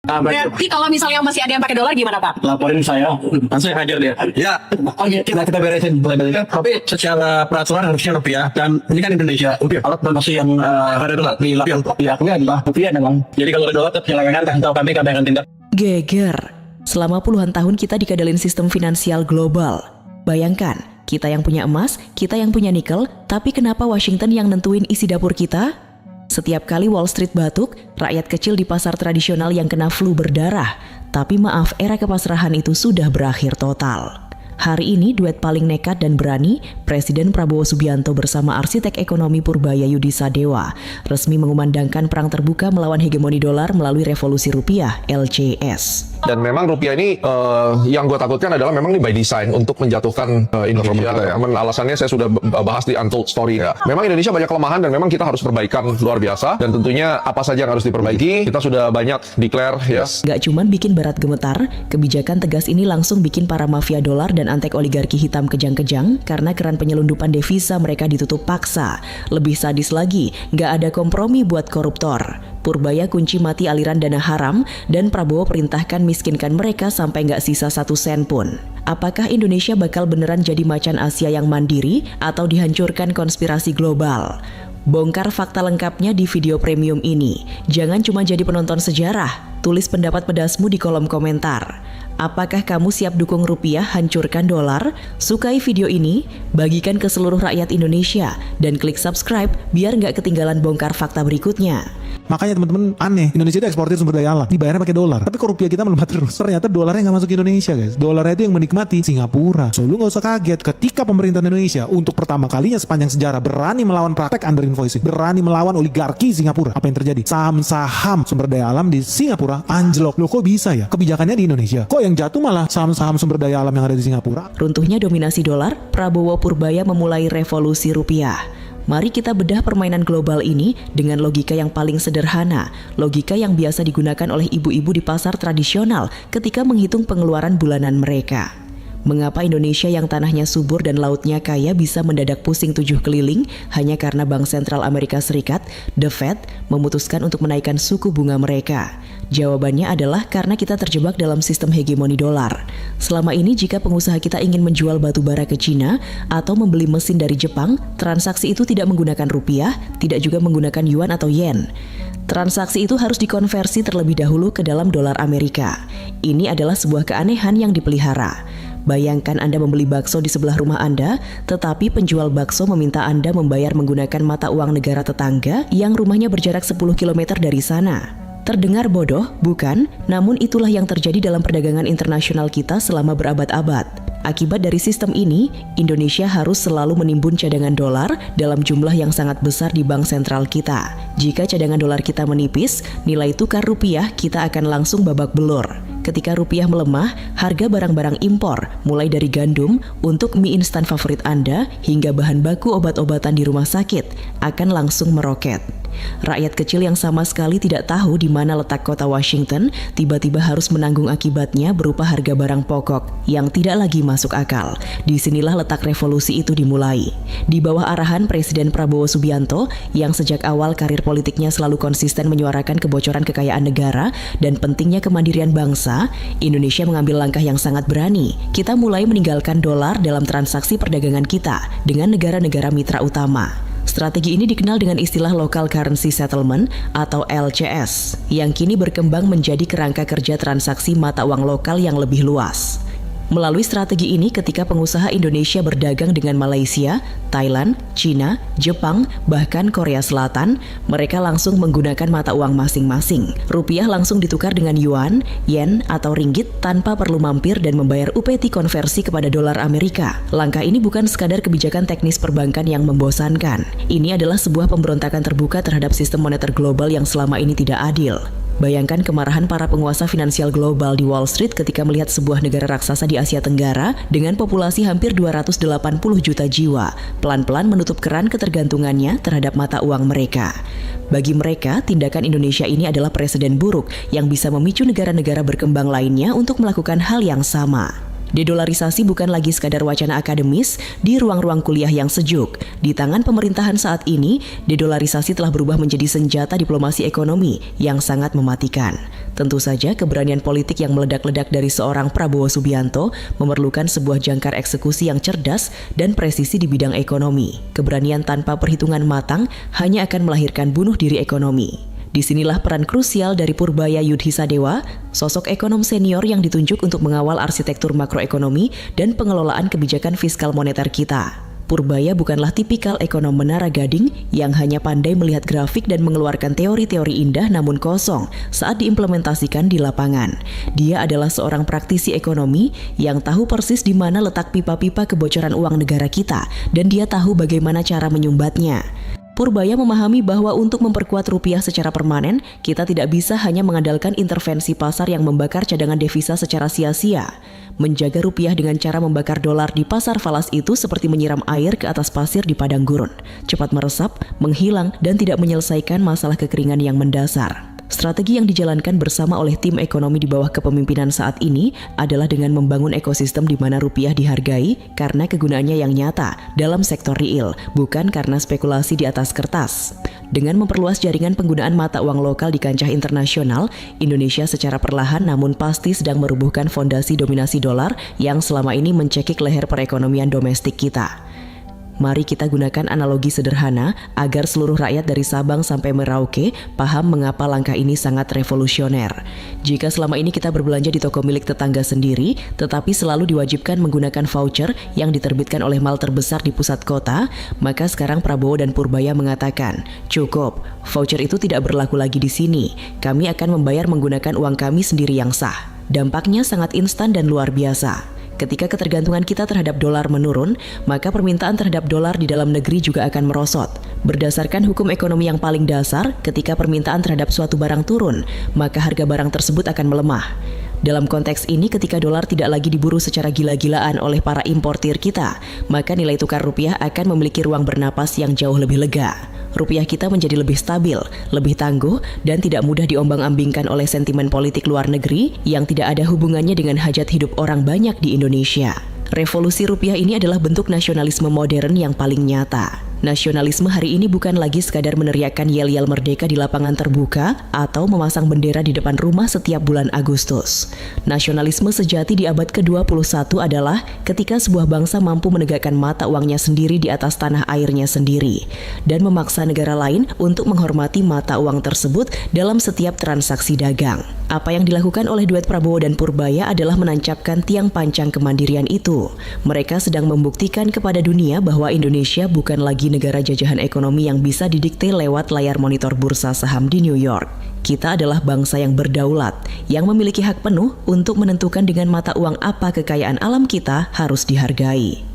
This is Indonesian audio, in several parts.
Berarti kalau misalnya masih ada yang pakai dolar gimana Pak? Laporin saya, langsung hadir dia. Ya, oke, kita beresin. Tapi secara peraturan harusnya rupiah, dan ini kan Indonesia, rupiah. Alat transaksi yang ada dolar di lapian rupiah, adalah rupiah memang. Jadi kalau ada dolar, silakan kasih tahu kami akan tindak. Geger. Selama puluhan tahun kita dikadalin sistem finansial global. Bayangkan, kita yang punya emas, kita yang punya nikel, tapi kenapa Washington yang nentuin isi dapur kita? Setiap kali Wall Street batuk, rakyat kecil di pasar tradisional yang kena flu berdarah. Tapi maaf, era kepasrahan itu sudah berakhir total. Hari ini duet paling nekat dan berani, Presiden Prabowo Subianto bersama arsitek ekonomi Purbaya Yudi Sadewa resmi mengumandangkan perang terbuka melawan hegemoni dolar melalui revolusi rupiah (LCS). Dan memang rupiah ini yang gue takutkan adalah memang ini by design untuk menjatuhkan Indonesia. Ya. Alasannya saya sudah bahas di Untold Story. Ya. Memang Indonesia banyak kelemahan dan memang kita harus perbaikan luar biasa. Dan tentunya apa saja yang harus diperbaiki, kita sudah banyak declare. Yes. Gak cuman bikin barat gemetar, kebijakan tegas ini langsung bikin para mafia dolar dan antek oligarki hitam kejang-kejang karena keran penyelundupan devisa mereka ditutup paksa. Lebih sadis lagi, gak ada kompromi buat koruptor. Purbaya kunci mati aliran dana haram dan Prabowo perintahkan miskinkan mereka sampai nggak sisa 1 sen pun. Apakah Indonesia bakal beneran jadi macan Asia yang mandiri atau dihancurkan konspirasi global? Bongkar fakta lengkapnya di video premium ini. Jangan cuma jadi penonton sejarah, tulis pendapat pedasmu di kolom komentar. Apakah kamu siap dukung rupiah hancurkan dolar? Sukai video ini, bagikan ke seluruh rakyat Indonesia, dan klik subscribe biar nggak ketinggalan bongkar fakta berikutnya. Makanya teman-teman aneh, Indonesia itu eksportir sumber daya alam, dibayarnya pakai dolar. Tapi kok rupiah kita melemah terus. Ternyata dolarnya nggak masuk ke Indonesia guys. Dolarnya itu yang menikmati Singapura. So lu nggak usah kaget ketika pemerintah Indonesia untuk pertama kalinya sepanjang sejarah berani melawan praktek under invoicing, berani melawan oligarki Singapura. Apa yang terjadi? Saham-saham sumber daya alam di Singapura anjlok. Loh kok bisa ya? Kebijakannya di Indonesia. Kok yang jatuh malah saham-saham sumber daya alam yang ada di Singapura? Runtuhnya dominasi dolar, Prabowo Purbaya memulai revolusi rupiah. Mari kita bedah permainan global ini dengan logika yang paling sederhana, logika yang biasa digunakan oleh ibu-ibu di pasar tradisional ketika menghitung pengeluaran bulanan mereka. Mengapa Indonesia yang tanahnya subur dan lautnya kaya bisa mendadak pusing 7 keliling hanya karena Bank Sentral Amerika Serikat, The Fed, memutuskan untuk menaikkan suku bunga mereka? Jawabannya adalah karena kita terjebak dalam sistem hegemoni dolar. Selama ini jika pengusaha kita ingin menjual batu bara ke Cina atau membeli mesin dari Jepang, transaksi itu tidak menggunakan rupiah, tidak juga menggunakan yuan atau yen. Transaksi itu harus dikonversi terlebih dahulu ke dalam dolar Amerika. Ini adalah sebuah keanehan yang dipelihara. Bayangkan Anda membeli bakso di sebelah rumah Anda, tetapi penjual bakso meminta Anda membayar menggunakan mata uang negara tetangga yang rumahnya berjarak 10 km dari sana. Terdengar bodoh, bukan? Namun itulah yang terjadi dalam perdagangan internasional kita selama berabad-abad. Akibat dari sistem ini, Indonesia harus selalu menimbun cadangan dolar dalam jumlah yang sangat besar di bank sentral kita. Jika cadangan dolar kita menipis, nilai tukar rupiah kita akan langsung babak belur. Ketika rupiah melemah, harga barang-barang impor, mulai dari gandum untuk mie instan favorit Anda hingga bahan baku obat-obatan di rumah sakit, akan langsung meroket. Rakyat kecil yang sama sekali tidak tahu di mana letak kota Washington tiba-tiba harus menanggung akibatnya berupa harga barang pokok yang tidak lagi masuk akal. Disinilah letak revolusi itu dimulai. Di bawah arahan Presiden Prabowo Subianto yang sejak awal karir politiknya selalu konsisten menyuarakan kebocoran kekayaan negara dan pentingnya kemandirian bangsa, Indonesia mengambil langkah yang sangat berani. Kita mulai meninggalkan dolar dalam transaksi perdagangan kita dengan negara-negara mitra utama. Strategi ini dikenal dengan istilah Local Currency Settlement atau LCS, yang kini berkembang menjadi kerangka kerja transaksi mata uang lokal yang lebih luas. Melalui strategi ini ketika pengusaha Indonesia berdagang dengan Malaysia, Thailand, China, Jepang, bahkan Korea Selatan, mereka langsung menggunakan mata uang masing-masing. Rupiah langsung ditukar dengan yuan, yen, atau ringgit tanpa perlu mampir dan membayar UPT konversi kepada dolar Amerika. Langkah ini bukan sekadar kebijakan teknis perbankan yang membosankan. Ini adalah sebuah pemberontakan terbuka terhadap sistem moneter global yang selama ini tidak adil. Bayangkan kemarahan para penguasa finansial global di Wall Street ketika melihat sebuah negara raksasa di Asia Tenggara dengan populasi hampir 280 juta jiwa pelan-pelan menutup keran ketergantungannya terhadap mata uang mereka. Bagi mereka, tindakan Indonesia ini adalah presiden buruk yang bisa memicu negara-negara berkembang lainnya untuk melakukan hal yang sama. Dedolarisasi bukan lagi sekadar wacana akademis di ruang-ruang kuliah yang sejuk. Di tangan pemerintahan saat ini, dedolarisasi telah berubah menjadi senjata diplomasi ekonomi yang sangat mematikan. Tentu saja keberanian politik yang meledak-ledak dari seorang Prabowo Subianto memerlukan sebuah jangkar eksekusi yang cerdas dan presisi di bidang ekonomi. Keberanian tanpa perhitungan matang hanya akan melahirkan bunuh diri ekonomi. Disinilah peran krusial dari Purbaya Yudhisadewa, sosok ekonom senior yang ditunjuk untuk mengawal arsitektur makroekonomi dan pengelolaan kebijakan fiskal moneter kita. Purbaya bukanlah tipikal ekonom menara gading yang hanya pandai melihat grafik dan mengeluarkan teori-teori indah namun kosong saat diimplementasikan di lapangan. Dia adalah seorang praktisi ekonomi yang tahu persis di mana letak pipa-pipa kebocoran uang negara kita dan dia tahu bagaimana cara menyumbatnya. Purbaya memahami bahwa untuk memperkuat rupiah secara permanen, kita tidak bisa hanya mengandalkan intervensi pasar yang membakar cadangan devisa secara sia-sia. Menjaga rupiah dengan cara membakar dolar di pasar falas itu seperti menyiram air ke atas pasir di padang gurun. Cepat meresap, menghilang, dan tidak menyelesaikan masalah kekeringan yang mendasar. Strategi yang dijalankan bersama oleh tim ekonomi di bawah kepemimpinan saat ini adalah dengan membangun ekosistem di mana rupiah dihargai karena kegunaannya yang nyata dalam sektor real, bukan karena spekulasi di atas kertas. Dengan memperluas jaringan penggunaan mata uang lokal di kancah internasional, Indonesia secara perlahan namun pasti sedang merubuhkan fondasi dominasi dolar yang selama ini mencekik leher perekonomian domestik kita. Mari kita gunakan analogi sederhana agar seluruh rakyat dari Sabang sampai Merauke paham mengapa langkah ini sangat revolusioner. Jika selama ini kita berbelanja di toko milik tetangga sendiri, tetapi selalu diwajibkan menggunakan voucher yang diterbitkan oleh mall terbesar di pusat kota, maka sekarang Prabowo dan Purbaya mengatakan, cukup, voucher itu tidak berlaku lagi di sini. Kami akan membayar menggunakan uang kami sendiri yang sah. Dampaknya sangat instan dan luar biasa. Ketika ketergantungan kita terhadap dolar menurun, maka permintaan terhadap dolar di dalam negeri juga akan merosot. Berdasarkan hukum ekonomi yang paling dasar, ketika permintaan terhadap suatu barang turun, maka harga barang tersebut akan melemah. Dalam konteks ini, ketika dolar tidak lagi diburu secara gila-gilaan oleh para importir kita, maka nilai tukar rupiah akan memiliki ruang bernapas yang jauh lebih lega. Rupiah kita menjadi lebih stabil, lebih tangguh, dan tidak mudah diombang-ambingkan oleh sentimen politik luar negeri yang tidak ada hubungannya dengan hajat hidup orang banyak di Indonesia. Revolusi rupiah ini adalah bentuk nasionalisme modern yang paling nyata. Nasionalisme hari ini bukan lagi sekadar meneriakkan yel-yel merdeka di lapangan terbuka atau memasang bendera di depan rumah setiap bulan Agustus. Nasionalisme sejati di abad ke-21 adalah ketika sebuah bangsa mampu menegakkan mata uangnya sendiri di atas tanah airnya sendiri dan memaksa negara lain untuk menghormati mata uang tersebut dalam setiap transaksi dagang. Apa yang dilakukan oleh duet Prabowo dan Purbaya adalah menancapkan tiang pancang kemandirian itu. Mereka sedang membuktikan kepada dunia bahwa Indonesia bukan lagi negara jajahan ekonomi yang bisa didikte lewat layar monitor bursa saham di New York. Kita adalah bangsa yang berdaulat, yang memiliki hak penuh untuk menentukan dengan mata uang apa kekayaan alam kita harus dihargai.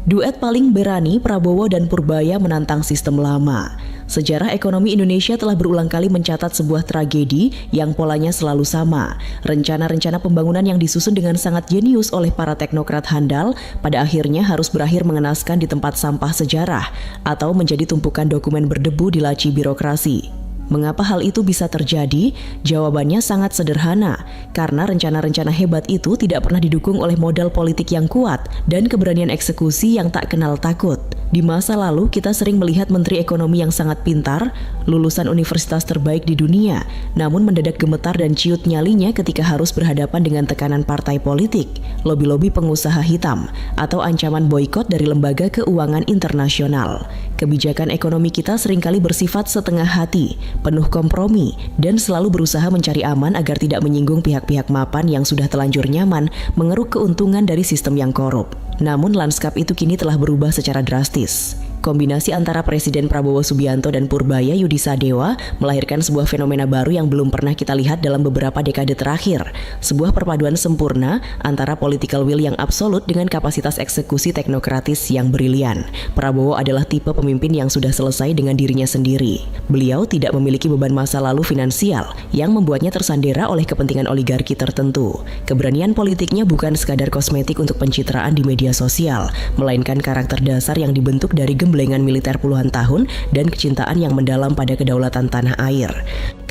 Duet paling berani Prabowo dan Purbaya menantang sistem lama. Sejarah ekonomi Indonesia telah berulang kali mencatat sebuah tragedi yang polanya selalu sama. Rencana-rencana pembangunan yang disusun dengan sangat jenius oleh para teknokrat handal pada akhirnya harus berakhir mengenaskan di tempat sampah sejarah atau menjadi tumpukan dokumen berdebu di laci birokrasi. Mengapa hal itu bisa terjadi? Jawabannya sangat sederhana, karena rencana-rencana hebat itu tidak pernah didukung oleh modal politik yang kuat dan keberanian eksekusi yang tak kenal takut. Di masa lalu, kita sering melihat menteri ekonomi yang sangat pintar, lulusan universitas terbaik di dunia, namun mendadak gemetar dan ciut nyalinya ketika harus berhadapan dengan tekanan partai politik, lobi-lobi pengusaha hitam, atau ancaman boikot dari lembaga keuangan internasional. Kebijakan ekonomi kita seringkali bersifat setengah hati, penuh kompromi, dan selalu berusaha mencari aman agar tidak menyinggung pihak-pihak mapan yang sudah telanjur nyaman mengeruk keuntungan dari sistem yang korup. Namun lanskap itu kini telah berubah secara drastis. Kombinasi antara Presiden Prabowo Subianto dan Purbaya Yudhisadewa melahirkan sebuah fenomena baru yang belum pernah kita lihat dalam beberapa dekade terakhir. Sebuah perpaduan sempurna antara political will yang absolut dengan kapasitas eksekusi teknokratis yang brilian. Prabowo adalah tipe pemimpin yang sudah selesai dengan dirinya sendiri. Beliau tidak memiliki beban masa lalu finansial yang membuatnya tersandera oleh kepentingan oligarki tertentu. Keberanian politiknya bukan sekadar kosmetik untuk pencitraan di media sosial, melainkan karakter dasar yang dibentuk dari gemblengan militer puluhan tahun dan kecintaan yang mendalam pada kedaulatan tanah air.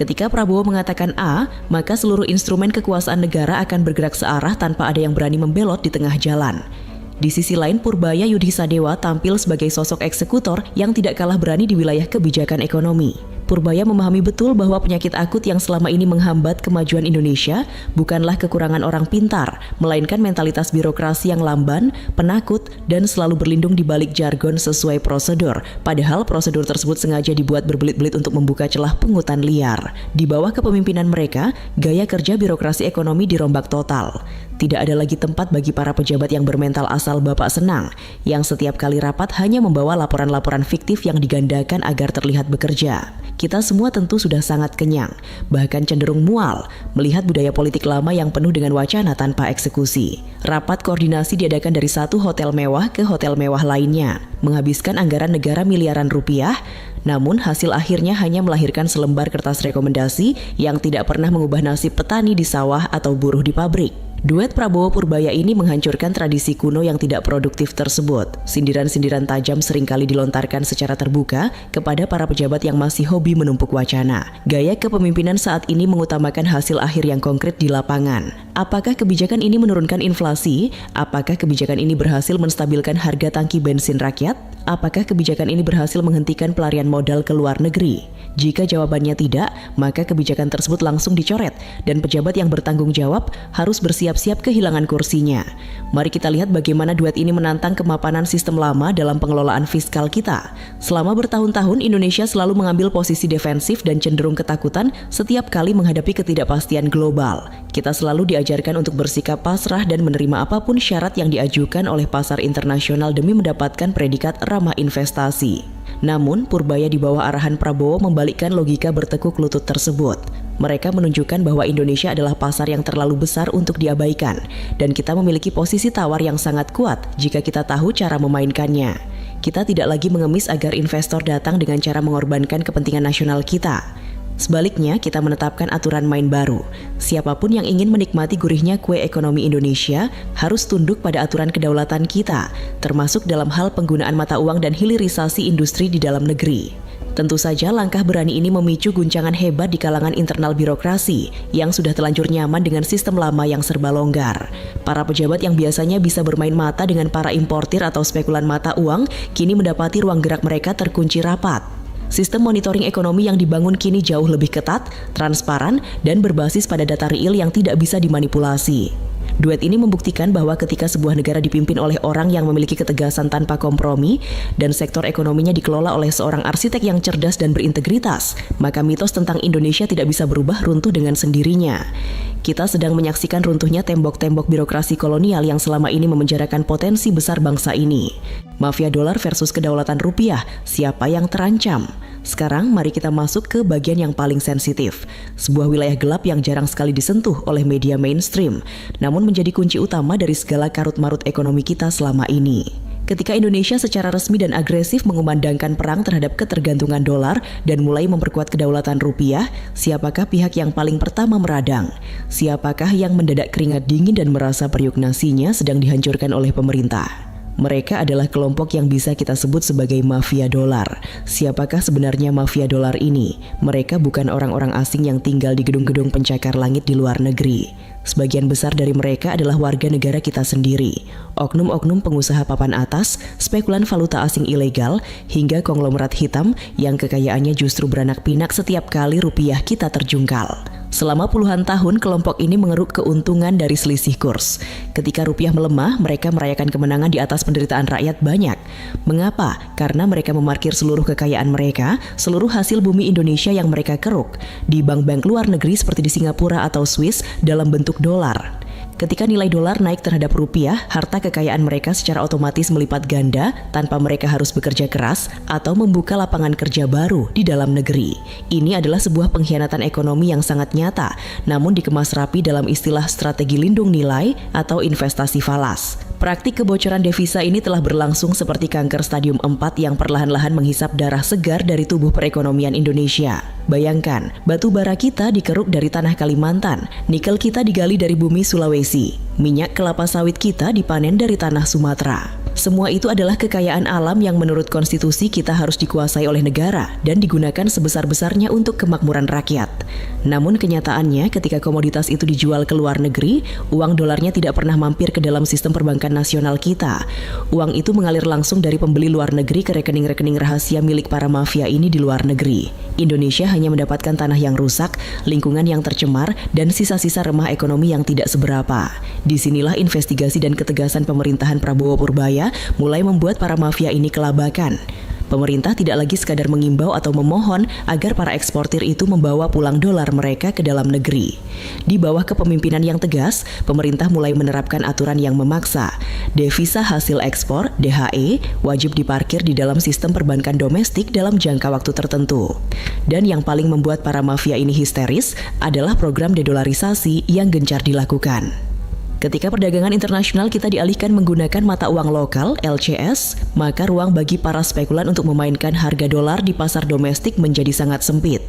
Ketika Prabowo mengatakan A, maka seluruh instrumen kekuasaan negara akan bergerak searah tanpa ada yang berani membelot di tengah jalan. Di sisi lain, Purbaya Yudhisadewa tampil sebagai sosok eksekutor yang tidak kalah berani di wilayah kebijakan ekonomi. Purbaya memahami betul bahwa penyakit akut yang selama ini menghambat kemajuan Indonesia bukanlah kekurangan orang pintar, melainkan mentalitas birokrasi yang lamban, penakut, dan selalu berlindung di balik jargon sesuai prosedur. Padahal prosedur tersebut sengaja dibuat berbelit-belit untuk membuka celah pungutan liar. Di bawah kepemimpinan mereka, gaya kerja birokrasi ekonomi dirombak total. Tidak ada lagi tempat bagi para pejabat yang bermental asal bapak senang, yang setiap kali rapat hanya membawa laporan-laporan fiktif yang digandakan agar terlihat bekerja. Kita semua tentu sudah sangat kenyang, bahkan cenderung mual, melihat budaya politik lama yang penuh dengan wacana tanpa eksekusi. Rapat koordinasi diadakan dari satu hotel mewah ke hotel mewah lainnya, menghabiskan anggaran negara miliaran rupiah, namun hasil akhirnya hanya melahirkan selembar kertas rekomendasi yang tidak pernah mengubah nasib petani di sawah atau buruh di pabrik. Duet Prabowo Purbaya ini menghancurkan tradisi kuno yang tidak produktif tersebut. Sindiran-sindiran tajam seringkali dilontarkan secara terbuka kepada para pejabat yang masih hobi menumpuk wacana. Gaya kepemimpinan saat ini mengutamakan hasil akhir yang konkret di lapangan. Apakah kebijakan ini menurunkan inflasi? Apakah kebijakan ini berhasil menstabilkan harga tangki bensin rakyat? Apakah kebijakan ini berhasil menghentikan pelarian modal ke luar negeri? Jika jawabannya tidak, maka kebijakan tersebut langsung dicoret dan pejabat yang bertanggung jawab harus bersiap-siap kehilangan kursinya. Mari kita lihat bagaimana duet ini menantang kemapanan sistem lama dalam pengelolaan fiskal kita. Selama bertahun-tahun, Indonesia selalu mengambil posisi defensif dan cenderung ketakutan setiap kali menghadapi ketidakpastian global. Kita selalu diajarkan untuk bersikap pasrah dan menerima apapun syarat yang diajukan oleh pasar internasional demi mendapatkan predikat ramah investasi. Namun, Purbaya di bawah arahan Prabowo membalikkan logika bertekuk lutut tersebut. Mereka menunjukkan bahwa Indonesia adalah pasar yang terlalu besar untuk diabaikan, dan kita memiliki posisi tawar yang sangat kuat jika kita tahu cara memainkannya. Kita tidak lagi mengemis agar investor datang dengan cara mengorbankan kepentingan nasional kita. Sebaliknya, kita menetapkan aturan main baru. Siapapun yang ingin menikmati gurihnya kue ekonomi Indonesia harus tunduk pada aturan kedaulatan kita, termasuk dalam hal penggunaan mata uang dan hilirisasi industri di dalam negeri. Tentu saja langkah berani ini memicu guncangan hebat di kalangan internal birokrasi yang sudah terlanjur nyaman dengan sistem lama yang serba longgar. Para pejabat yang biasanya bisa bermain mata dengan para importir atau spekulan mata uang kini mendapati ruang gerak mereka terkunci rapat. Sistem monitoring ekonomi yang dibangun kini jauh lebih ketat, transparan, dan berbasis pada data real yang tidak bisa dimanipulasi. Duet ini membuktikan bahwa ketika sebuah negara dipimpin oleh orang yang memiliki ketegasan tanpa kompromi dan sektor ekonominya dikelola oleh seorang arsitek yang cerdas dan berintegritas, maka mitos tentang Indonesia tidak bisa berubah runtuh dengan sendirinya. Kita sedang menyaksikan runtuhnya tembok-tembok birokrasi kolonial yang selama ini memenjarakan potensi besar bangsa ini. Mafia dolar versus kedaulatan rupiah, siapa yang terancam? Sekarang mari kita masuk ke bagian yang paling sensitif. Sebuah wilayah gelap yang jarang sekali disentuh oleh media mainstream, namun menjadi kunci utama dari segala karut-marut ekonomi kita selama ini. Ketika Indonesia secara resmi dan agresif mengumandangkan perang terhadap ketergantungan dolar dan mulai memperkuat kedaulatan rupiah, siapakah pihak yang paling pertama meradang? Siapakah yang mendadak keringat dingin dan merasa periuk nasinya sedang dihancurkan oleh pemerintah? Mereka adalah kelompok yang bisa kita sebut sebagai mafia dolar. Siapakah sebenarnya mafia dolar ini? Mereka bukan orang-orang asing yang tinggal di gedung-gedung pencakar langit di luar negeri. Sebagian besar dari mereka adalah warga negara kita sendiri. Oknum-oknum pengusaha papan atas, spekulan valuta asing ilegal, hingga konglomerat hitam yang kekayaannya justru beranak pinak setiap kali rupiah kita terjungkal. Selama puluhan tahun, kelompok ini mengeruk keuntungan dari selisih kurs. Ketika rupiah melemah, mereka merayakan kemenangan di atas penderitaan rakyat banyak. Mengapa? Karena mereka memarkir seluruh kekayaan mereka, seluruh hasil bumi Indonesia yang mereka keruk, di bank-bank luar negeri seperti di Singapura atau Swiss dalam bentuk dolar. Ketika nilai dolar naik terhadap rupiah, harta kekayaan mereka secara otomatis melipat ganda tanpa mereka harus bekerja keras atau membuka lapangan kerja baru di dalam negeri. Ini adalah sebuah pengkhianatan ekonomi yang sangat nyata, namun dikemas rapi dalam istilah strategi lindung nilai atau investasi falas. Praktik kebocoran devisa ini telah berlangsung seperti kanker stadium 4 yang perlahan-lahan menghisap darah segar dari tubuh perekonomian Indonesia. Bayangkan, batu bara kita dikeruk dari tanah Kalimantan, nikel kita digali dari bumi Sulawesi, minyak kelapa sawit kita dipanen dari tanah Sumatera. Semua itu adalah kekayaan alam yang menurut konstitusi kita harus dikuasai oleh negara dan digunakan sebesar-besarnya untuk kemakmuran rakyat. Namun kenyataannya ketika komoditas itu dijual ke luar negeri, uang dolarnya tidak pernah mampir ke dalam sistem perbankan nasional kita. Uang itu mengalir langsung dari pembeli luar negeri ke rekening-rekening rahasia milik para mafia ini di luar negeri. Indonesia hanya mendapatkan tanah yang rusak, lingkungan yang tercemar, dan sisa-sisa remah ekonomi yang tidak seberapa. Disinilah investigasi dan ketegasan pemerintahan Prabowo Purbaya mulai membuat para mafia ini kelabakan. Pemerintah tidak lagi sekadar mengimbau atau memohon agar para eksportir itu membawa pulang dolar mereka ke dalam negeri. Di bawah kepemimpinan yang tegas, pemerintah mulai menerapkan aturan yang memaksa. Devisa hasil ekspor (DHE) wajib diparkir di dalam sistem perbankan domestik dalam jangka waktu tertentu. Dan yang paling membuat para mafia ini histeris adalah program dedolarisasi yang gencar dilakukan. Ketika perdagangan internasional kita dialihkan menggunakan mata uang lokal (LCS), maka ruang bagi para spekulan untuk memainkan harga dolar di pasar domestik menjadi sangat sempit.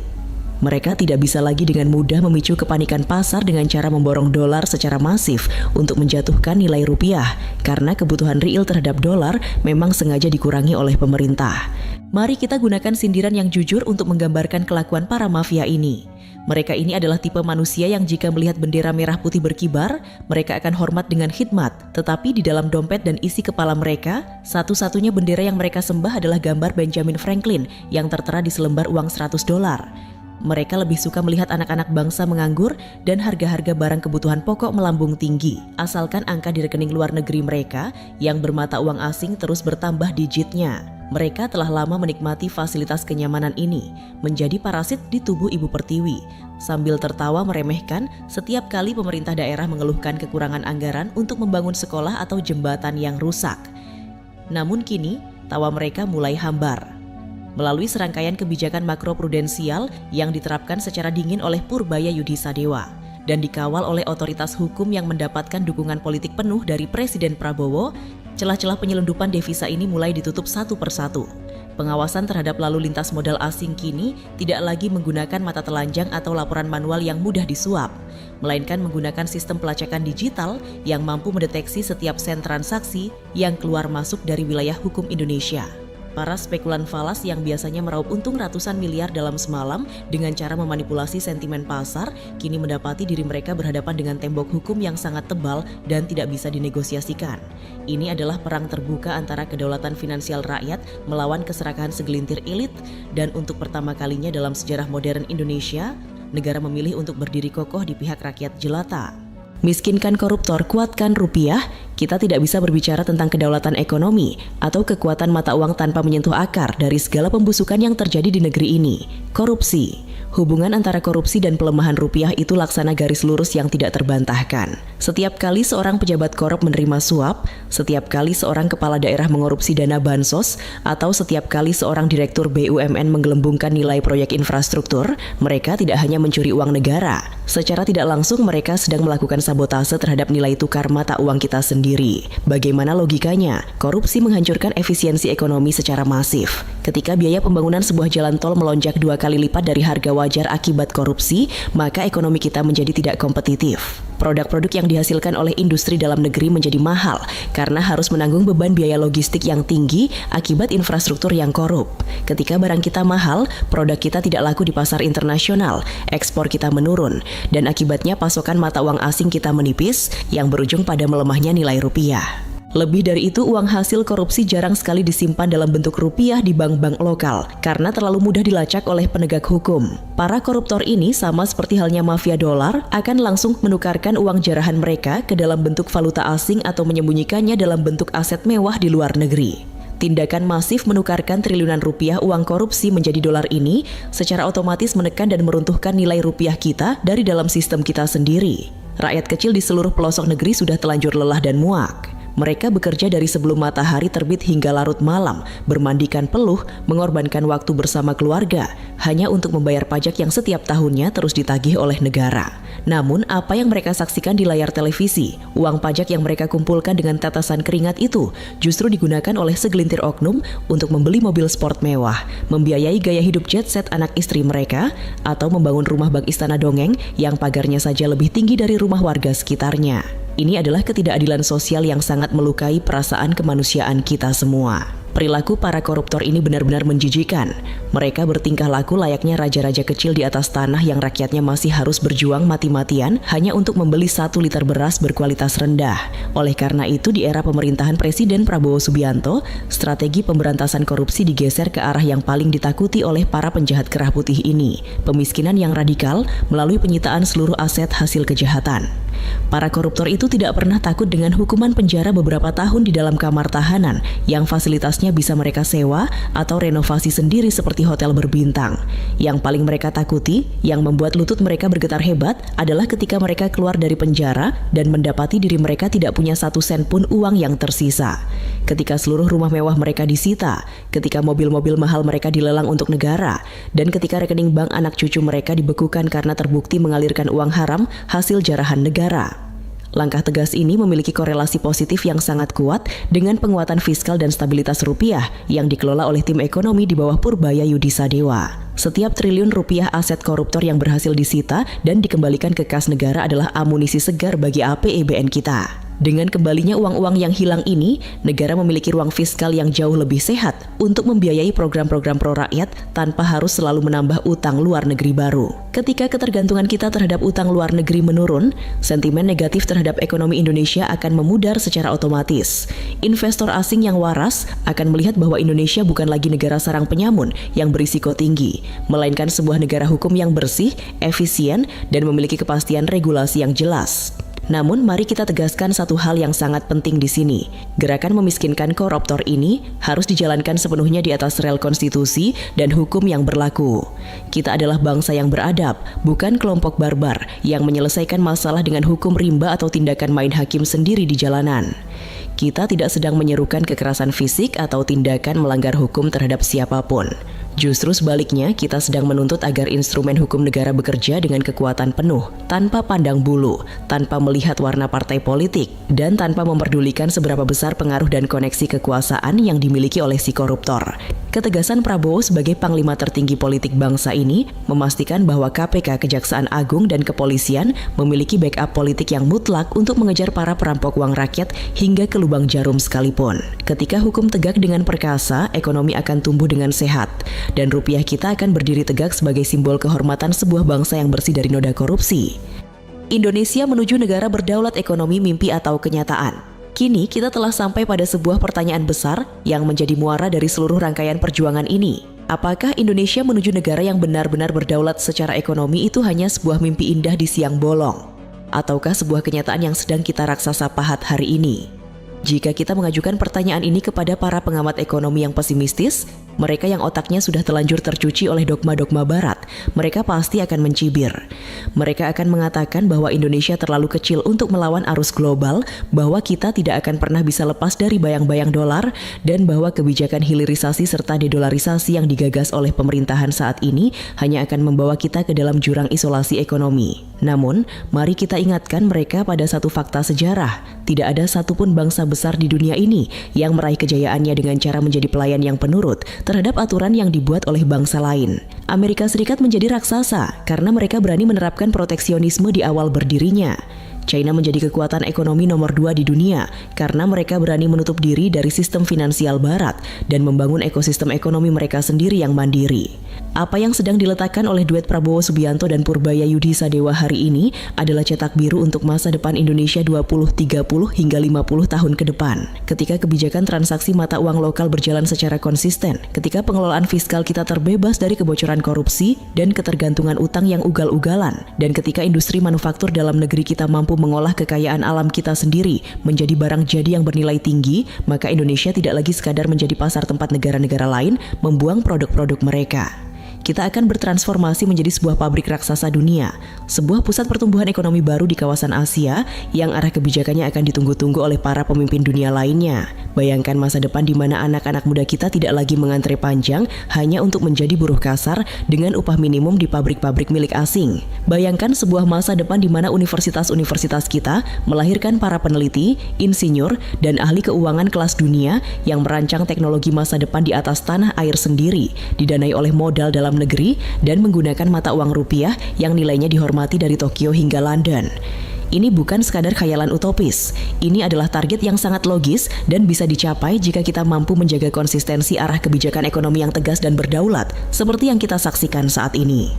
Mereka tidak bisa lagi dengan mudah memicu kepanikan pasar dengan cara memborong dolar secara masif untuk menjatuhkan nilai rupiah, karena kebutuhan real terhadap dolar memang sengaja dikurangi oleh pemerintah. Mari kita gunakan sindiran yang jujur untuk menggambarkan kelakuan para mafia ini. Mereka ini adalah tipe manusia yang jika melihat bendera merah putih berkibar, mereka akan hormat dengan khidmat. Tetapi di dalam dompet dan isi kepala mereka, satu-satunya bendera yang mereka sembah adalah gambar Benjamin Franklin yang tertera di selembar uang $100. Mereka lebih suka melihat anak-anak bangsa menganggur dan harga-harga barang kebutuhan pokok melambung tinggi, asalkan angka di rekening luar negeri mereka yang bermata uang asing terus bertambah digitnya. Mereka telah lama menikmati fasilitas kenyamanan ini, menjadi parasit di tubuh Ibu Pertiwi, sambil tertawa meremehkan setiap kali pemerintah daerah mengeluhkan kekurangan anggaran untuk membangun sekolah atau jembatan yang rusak. Namun kini, tawa mereka mulai hambar. Melalui serangkaian kebijakan makroprudensial yang diterapkan secara dingin oleh Purbaya Yudhisadewa dan dikawal oleh otoritas hukum yang mendapatkan dukungan politik penuh dari Presiden Prabowo, celah-celah penyelundupan devisa ini mulai ditutup satu persatu. Pengawasan terhadap lalu lintas modal asing kini tidak lagi menggunakan mata telanjang atau laporan manual yang mudah disuap, melainkan menggunakan sistem pelacakan digital yang mampu mendeteksi setiap sen transaksi yang keluar masuk dari wilayah hukum Indonesia. Para spekulan falas yang biasanya meraup untung ratusan miliar dalam semalam dengan cara memanipulasi sentimen pasar, kini mendapati diri mereka berhadapan dengan tembok hukum yang sangat tebal dan tidak bisa dinegosiasikan. Ini adalah perang terbuka antara kedaulatan finansial rakyat melawan keserakahan segelintir elit, dan untuk pertama kalinya dalam sejarah modern Indonesia, negara memilih untuk berdiri kokoh di pihak rakyat jelata. Miskinkan koruptor, kuatkan rupiah, kita tidak bisa berbicara tentang kedaulatan ekonomi atau kekuatan mata uang tanpa menyentuh akar dari segala pembusukan yang terjadi di negeri ini. Korupsi. Hubungan antara korupsi dan pelemahan rupiah itu laksana garis lurus yang tidak terbantahkan. Setiap kali seorang pejabat korup menerima suap, setiap kali seorang kepala daerah mengorupsi dana bansos, atau setiap kali seorang direktur BUMN menggelembungkan nilai proyek infrastruktur, mereka tidak hanya mencuri uang negara. Secara tidak langsung mereka sedang melakukan sabotase terhadap nilai tukar mata uang kita sendiri. Bagaimana logikanya? Korupsi menghancurkan efisiensi ekonomi secara masif. Ketika biaya pembangunan sebuah jalan tol melonjak 2 kali lipat dari harga wajar akibat korupsi, maka ekonomi kita menjadi tidak kompetitif. Produk-produk yang dihasilkan oleh industri dalam negeri menjadi mahal karena harus menanggung beban biaya logistik yang tinggi akibat infrastruktur yang korup. Ketika barang kita mahal, produk kita tidak laku di pasar internasional, ekspor kita menurun, dan akibatnya pasokan mata uang asing kita menipis yang berujung pada melemahnya nilai rupiah. Lebih dari itu, uang hasil korupsi jarang sekali disimpan dalam bentuk rupiah di bank-bank lokal karena terlalu mudah dilacak oleh penegak hukum. Para koruptor ini sama seperti halnya mafia dolar akan langsung menukarkan uang jarahan mereka ke dalam bentuk valuta asing atau menyembunyikannya dalam bentuk aset mewah di luar negeri. Tindakan masif menukarkan triliunan rupiah uang korupsi menjadi dolar ini secara otomatis menekan dan meruntuhkan nilai rupiah kita dari dalam sistem kita sendiri. Rakyat kecil di seluruh pelosok negeri sudah telanjur lelah dan muak. Mereka bekerja dari sebelum matahari terbit hingga larut malam, bermandikan peluh, mengorbankan waktu bersama keluarga, hanya untuk membayar pajak yang setiap tahunnya terus ditagih oleh negara. Namun, apa yang mereka saksikan di layar televisi, uang pajak yang mereka kumpulkan dengan tetesan keringat itu justru digunakan oleh segelintir oknum untuk membeli mobil sport mewah, membiayai gaya hidup jet set anak istri mereka, atau membangun rumah bak istana dongeng yang pagarnya saja lebih tinggi dari rumah warga sekitarnya. Ini adalah ketidakadilan sosial yang sangat melukai perasaan kemanusiaan kita semua. Perilaku para koruptor ini benar-benar menjijikan. Mereka bertingkah laku layaknya raja-raja kecil di atas tanah yang rakyatnya masih harus berjuang mati-matian hanya untuk membeli 1 liter beras berkualitas rendah. Oleh karena itu, di era pemerintahan Presiden Prabowo Subianto, strategi pemberantasan korupsi digeser ke arah yang paling ditakuti oleh para penjahat kerah putih ini, pemiskinan yang radikal melalui penyitaan seluruh aset hasil kejahatan. Para koruptor itu tidak pernah takut dengan hukuman penjara beberapa tahun di dalam kamar tahanan yang fasilitasnya bisa mereka sewa atau renovasi sendiri seperti hotel berbintang. Yang paling mereka takuti, yang membuat lutut mereka bergetar hebat adalah ketika mereka keluar dari penjara dan mendapati diri mereka tidak punya 1 sen pun uang yang tersisa. Ketika seluruh rumah mewah mereka disita, ketika mobil-mobil mahal mereka dilelang untuk negara, dan ketika rekening bank anak cucu mereka dibekukan karena terbukti mengalirkan uang haram hasil jarahan negara. Langkah tegas ini memiliki korelasi positif yang sangat kuat dengan penguatan fiskal dan stabilitas rupiah yang dikelola oleh tim ekonomi di bawah Purbaya Yudisadewa. Setiap triliun rupiah aset koruptor yang berhasil disita dan dikembalikan ke kas negara adalah amunisi segar bagi APBN kita. Dengan kembalinya uang-uang yang hilang ini, negara memiliki ruang fiskal yang jauh lebih sehat untuk membiayai program-program pro-rakyat tanpa harus selalu menambah utang luar negeri baru. Ketika ketergantungan kita terhadap utang luar negeri menurun, sentimen negatif terhadap ekonomi Indonesia akan memudar secara otomatis. Investor asing yang waras akan melihat bahwa Indonesia bukan lagi negara sarang penyamun yang berisiko tinggi, melainkan sebuah negara hukum yang bersih, efisien, dan memiliki kepastian regulasi yang jelas. Namun, mari kita tegaskan satu hal yang sangat penting di sini. Gerakan memiskinkan koruptor ini harus dijalankan sepenuhnya di atas rel konstitusi dan hukum yang berlaku. Kita adalah bangsa yang beradab, bukan kelompok barbar yang menyelesaikan masalah dengan hukum rimba atau tindakan main hakim sendiri di jalanan. Kita tidak sedang menyerukan kekerasan fisik atau tindakan melanggar hukum terhadap siapapun. Justru sebaliknya, kita sedang menuntut agar instrumen hukum negara bekerja dengan kekuatan penuh, tanpa pandang bulu, tanpa melihat warna partai politik, dan tanpa memperdulikan seberapa besar pengaruh dan koneksi kekuasaan yang dimiliki oleh si koruptor. Ketegasan Prabowo sebagai panglima tertinggi politik bangsa ini memastikan bahwa KPK, Kejaksaan Agung, dan Kepolisian memiliki backup politik yang mutlak untuk mengejar para perampok uang rakyat hingga ke lubang jarum sekalipun. Ketika hukum tegak dengan perkasa, ekonomi akan tumbuh dengan sehat. Dan rupiah kita akan berdiri tegak sebagai simbol kehormatan sebuah bangsa yang bersih dari noda korupsi. Indonesia menuju negara berdaulat ekonomi mimpi atau kenyataan. Kini kita telah sampai pada sebuah pertanyaan besar yang menjadi muara dari seluruh rangkaian perjuangan ini. Apakah Indonesia menuju negara yang benar-benar berdaulat secara ekonomi itu hanya sebuah mimpi indah di siang bolong? Ataukah sebuah kenyataan yang sedang kita raksasa pahat hari ini? Jika kita mengajukan pertanyaan ini kepada para pengamat ekonomi yang pesimistis, mereka yang otaknya sudah terlanjur tercuci oleh dogma-dogma barat, mereka pasti akan mencibir. Mereka akan mengatakan bahwa Indonesia terlalu kecil untuk melawan arus global, bahwa kita tidak akan pernah bisa lepas dari bayang-bayang dolar, dan bahwa kebijakan hilirisasi serta dedolarisasi yang digagas oleh pemerintahan saat ini hanya akan membawa kita ke dalam jurang isolasi ekonomi. Namun, mari kita ingatkan mereka pada satu fakta sejarah. Tidak ada satupun bangsa besar di dunia ini yang meraih kejayaannya dengan cara menjadi pelayan yang penurut terhadap aturan yang dibuat oleh bangsa lain. Amerika Serikat menjadi raksasa karena mereka berani menerapkan proteksionisme di awal berdirinya. China menjadi kekuatan ekonomi nomor 2 di dunia karena mereka berani menutup diri dari sistem finansial barat dan membangun ekosistem ekonomi mereka sendiri yang mandiri. Apa yang sedang diletakkan oleh duet Prabowo Subianto dan Purbaya Yudisadewa hari ini adalah cetak biru untuk masa depan Indonesia 20, 30 hingga 50 tahun ke depan. Ketika kebijakan transaksi mata uang lokal berjalan secara konsisten, ketika pengelolaan fiskal kita terbebas dari kebocoran korupsi dan ketergantungan utang yang ugal-ugalan, dan ketika industri manufaktur dalam negeri kita mampu mengolah kekayaan alam kita sendiri menjadi barang jadi yang bernilai tinggi, maka Indonesia tidak lagi sekadar menjadi pasar tempat negara-negara lain membuang produk-produk mereka. Kita akan bertransformasi menjadi sebuah pabrik raksasa dunia, sebuah pusat pertumbuhan ekonomi baru di kawasan Asia yang arah kebijakannya akan ditunggu-tunggu oleh para pemimpin dunia lainnya. Bayangkan masa depan di mana anak-anak muda kita tidak lagi mengantre panjang hanya untuk menjadi buruh kasar dengan upah minimum di pabrik-pabrik milik asing. Bayangkan sebuah masa depan di mana universitas-universitas kita melahirkan para peneliti, insinyur, dan ahli keuangan kelas dunia yang merancang teknologi masa depan di atas tanah air sendiri, didanai oleh modal dalam negeri dan menggunakan mata uang rupiah yang nilainya dihormati dari Tokyo hingga London. Ini bukan sekadar khayalan utopis. Ini adalah target yang sangat logis dan bisa dicapai jika kita mampu menjaga konsistensi arah kebijakan ekonomi yang tegas dan berdaulat, seperti yang kita saksikan saat ini.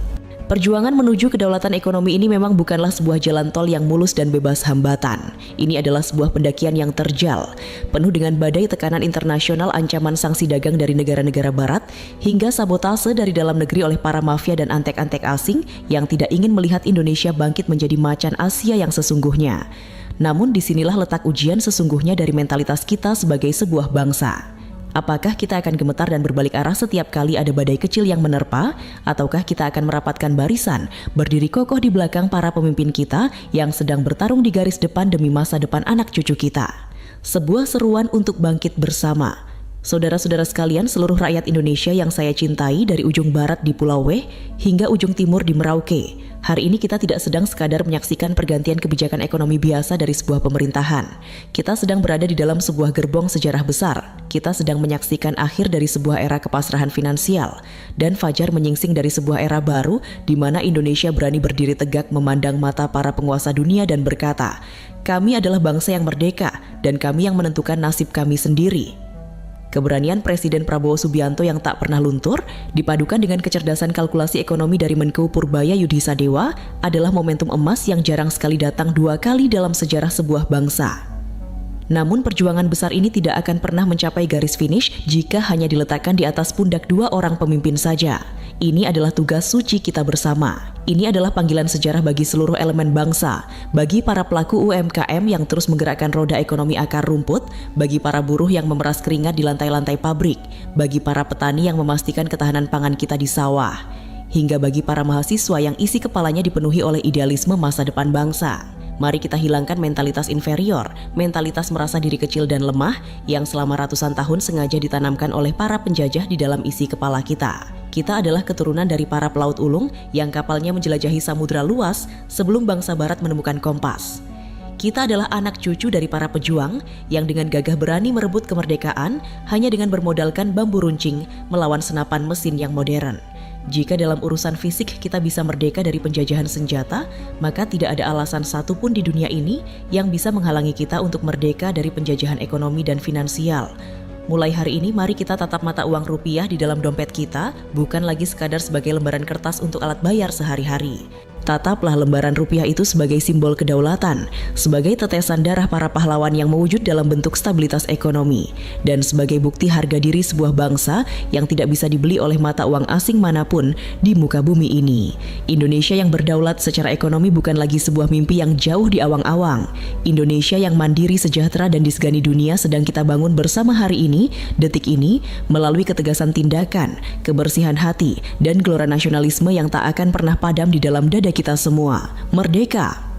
Perjuangan menuju kedaulatan ekonomi ini memang bukanlah sebuah jalan tol yang mulus dan bebas hambatan. Ini adalah sebuah pendakian yang terjal, penuh dengan badai tekanan internasional, ancaman sanksi dagang dari negara-negara barat, hingga sabotase dari dalam negeri oleh para mafia dan antek-antek asing yang tidak ingin melihat Indonesia bangkit menjadi macan Asia yang sesungguhnya. Namun disinilah letak ujian sesungguhnya dari mentalitas kita sebagai sebuah bangsa. Apakah kita akan gemetar dan berbalik arah setiap kali ada badai kecil yang menerpa? Ataukah kita akan merapatkan barisan, berdiri kokoh di belakang para pemimpin kita yang sedang bertarung di garis depan demi masa depan anak cucu kita? Sebuah seruan untuk bangkit bersama. Saudara-saudara sekalian, seluruh rakyat Indonesia yang saya cintai dari ujung barat di Pulau W hingga ujung timur di Merauke. Hari ini kita tidak sedang sekadar menyaksikan pergantian kebijakan ekonomi biasa dari sebuah pemerintahan. Kita sedang berada di dalam sebuah gerbong sejarah besar. Kita sedang menyaksikan akhir dari sebuah era kepasrahan finansial dan fajar menyingsing dari sebuah era baru di mana Indonesia berani berdiri tegak memandang mata para penguasa dunia dan berkata, "Kami adalah bangsa yang merdeka dan kami yang menentukan nasib kami sendiri." Keberanian Presiden Prabowo Subianto yang tak pernah luntur, dipadukan dengan kecerdasan kalkulasi ekonomi dari Menko Purbaya Yudhisadewa, adalah momentum emas yang jarang sekali datang 2 kali dalam sejarah sebuah bangsa. Namun perjuangan besar ini tidak akan pernah mencapai garis finish jika hanya diletakkan di atas pundak 2 orang pemimpin saja. Ini adalah tugas suci kita bersama. Ini adalah panggilan sejarah bagi seluruh elemen bangsa, bagi para pelaku UMKM yang terus menggerakkan roda ekonomi akar rumput, bagi para buruh yang memeras keringat di lantai-lantai pabrik, bagi para petani yang memastikan ketahanan pangan kita di sawah, hingga bagi para mahasiswa yang isi kepalanya dipenuhi oleh idealisme masa depan bangsa. Mari kita hilangkan mentalitas inferior, mentalitas merasa diri kecil dan lemah yang selama ratusan tahun sengaja ditanamkan oleh para penjajah di dalam isi kepala kita. Kita adalah keturunan dari para pelaut ulung yang kapalnya menjelajahi samudra luas sebelum bangsa barat menemukan kompas. Kita adalah anak cucu dari para pejuang yang dengan gagah berani merebut kemerdekaan hanya dengan bermodalkan bambu runcing melawan senapan mesin yang modern. Jika dalam urusan fisik kita bisa merdeka dari penjajahan senjata, maka tidak ada alasan satupun di dunia ini yang bisa menghalangi kita untuk merdeka dari penjajahan ekonomi dan finansial. Mulai hari ini mari kita tatap mata uang rupiah di dalam dompet kita bukan lagi sekadar sebagai lembaran kertas untuk alat bayar sehari-hari. Tataplah lembaran rupiah itu sebagai simbol kedaulatan, sebagai tetesan darah para pahlawan yang mewujud dalam bentuk stabilitas ekonomi, dan sebagai bukti harga diri sebuah bangsa yang tidak bisa dibeli oleh mata uang asing manapun di muka bumi ini. Indonesia yang berdaulat secara ekonomi bukan lagi sebuah mimpi yang jauh di awang-awang. Indonesia yang mandiri, sejahtera, dan disegani dunia sedang kita bangun bersama hari ini, detik ini, melalui ketegasan tindakan, kebersihan hati, dan gelora nasionalisme yang tak akan pernah padam di dalam dada kita semua. Merdeka!